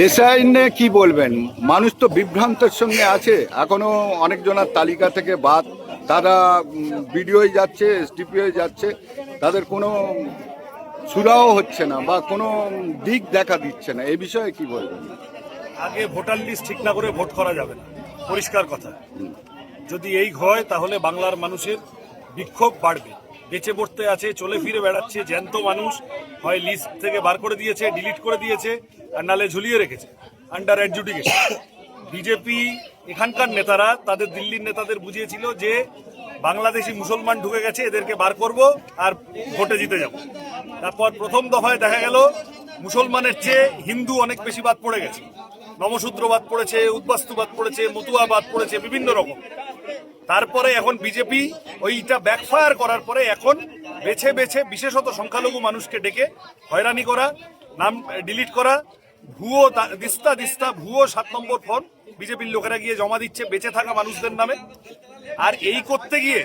SI নিয়ে কি বলবেন? মানুষ তো বিভ্রান্তের সঙ্গে আছে, এখনো অনেকজনের তালিকা থেকে বাদ, তারা বিডিওই যাচ্ছে, এসডিপি হয়ে যাচ্ছে, তাদের কোনো সুরাও হচ্ছে না বা কোনো দিক দেখা দিচ্ছে না। এই বিষয়ে কি বলবেন? আগে ভোটার লিস্ট ঠিক না করে ভোট করা যাবে না, পরিষ্কার কথা। যদি এই হয় তাহলে বাংলার মানুষের বিক্ষোভ বাড়বে। বেঁচে পড়তে আছে, চলে ফিরে বেড়াচ্ছে জ্যান্ত মানুষ, হয় লিস্ট থেকে বার করে দিয়েছে, ডিলিট করে দিয়েছে, আর নালে ঝুলিয়ে রেখেছে আন্ডার অ্যাডজুডিকেশন। বিজেপি এখানকার নেতারা তাদের দিল্লির নেতাদের বুঝিয়েছিল যে বাংলাদেশি মুসলমান ঢুকে গেছে, এদেরকে বার করব আর ভোটে জিতে যাব। তারপর প্রথম দফায় দেখা গেল মুসলমানের চেয়ে হিন্দু অনেক বেশি বাদ পড়ে গেছে। নমশূদ্র বাদ পড়েছে, উদ্বাস্তু বাদ পড়েছে, মতুয়া বাদ পড়েছে, বিভিন্ন রকম। তারপরে এখন বিজেপি ওইটা ব্যাকফায়ার করার পরে এখন বেছে বেছে বিশেষত সংখ্যালঘু মানুষকে ডেকে হয়রানি করা, নাম ডিলিট করা, ভুয়ো দিস্তা ভুয়ো 7 নম্বর ফর্ম বিজেপির লোকেরা গিয়ে জমা দিচ্ছে বেঁচে থাকা মানুষদের নামে। আর এই করতে গিয়ে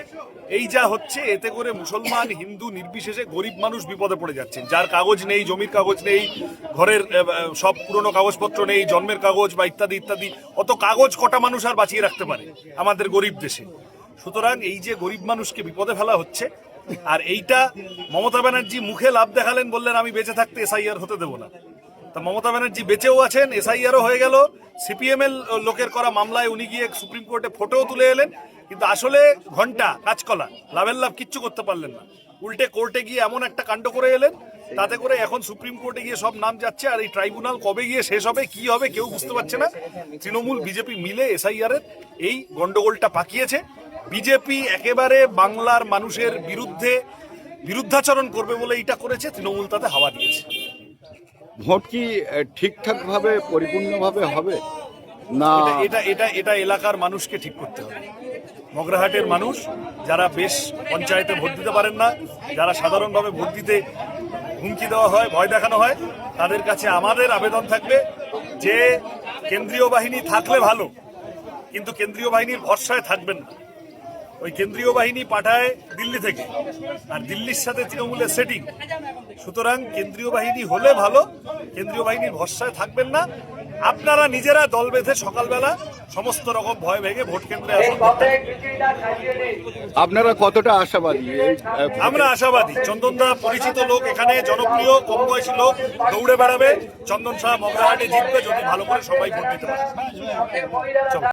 এই যা হচ্ছে, এতে করে মুসলমান হিন্দু নির্বিশেষে গরিব মানুষ বিপদে পড়ে যাচ্ছেন। যার কাগজ নেই, জমির কাগজ নেই, ঘরের সব পুরনো কাগজপত্র নেই, জন্মের কাগজ বা ইত্যাদি ইত্যাদি, অত কাগজ কটা মানুষ আর বাঁচিয়ে রাখতে পারে আমাদের গরিব দেশে? সুতরাং এই যে গরিব মানুষকে বিপদে ফেলা হচ্ছে, আর এইটা মমতা ব্যানার্জি মুখে লাভ দেখালেন, বললেন আমি বেঁচে থাকতে এসআইআর হতে দেবো না। তা মমতা ব্যানার্জি বেঁচেও আছেন, এসআইআরও হয়ে গেল, সিপিএম এর লোকের করা মামলায় উনি গিয়ে সুপ্রিম কোর্টে ফটোও তুলে এলেন, কিন্তু আসলে ঘন্টা কাজকলা, লাভের লাভ কিচ্ছু করতে পারলেন না। উল্টে কোর্টে গিয়ে এমন একটা কাণ্ড করে এলেন, তাতে করে এখন সুপ্রিম কোর্টে গিয়ে সব নাম যাচ্ছে, আর এই ট্রাইব্যুনাল কবে গিয়ে শেষ হবে, কি হবে কেউ বুঝতে পারছে না। তৃণমূল বিজেপি মিলে এসআইআর এর এই গন্ডগোলটা পাকিয়েছে। বিজেপি একেবারে বাংলার মানুষের বিরুদ্ধে বিরুদ্ধাচরণ করবে বলে এটা করেছে, তৃণমূল তাতে হাওয়া দিয়েছে। ভোট কি ঠিকঠাকভাবে পরিপূর্ণভাবে হবে না? এটা এটা এটা এলাকার মানুষকে ঠিক করতে হবে। মগরাহাটের মানুষ যারা বেশ পঞ্চায়েতে ভোট দিতে পারেন না, যারা সাধারণভাবে ভোট দিতে হুমকি দেওয়া হয়, ভয় দেখানো হয়, তাদের কাছে আমাদের আবেদন থাকবে যে কেন্দ্রীয় বাহিনী থাকলে ভালো, কিন্তু কেন্দ্রীয় বাহিনীর ভরসায় থাকবেন না। ওই কেন্দ্রীয় বাহিনী পাঠায় দিল্লি থেকে, আর দিল্লির সাথে তৃণমূলের সেটিং। সুতরাং কেন্দ্রীয় বাহিনী হলে ভালো, কেন্দ্রীয় বাহিনীর ভরসায় থাকবেন না। আপনারা নিজেরা দল বেঁধে সকালবেলা সমস্ত রকম ভয় ভেঙে ভোট কেন্দ্রে আসুন। আপনারা কতটা আশাবাদী? আমরা আশাবাদী। চন্দনদা পরিচিত লোক, এখানে জনপ্রিয়, কম বয়সী লোক, দৌড়ে বেড়াবে। চন্দন শাহ মগরাহাটে জিতবে যদি ভালো করে সবাই ভোট দিতে পারে।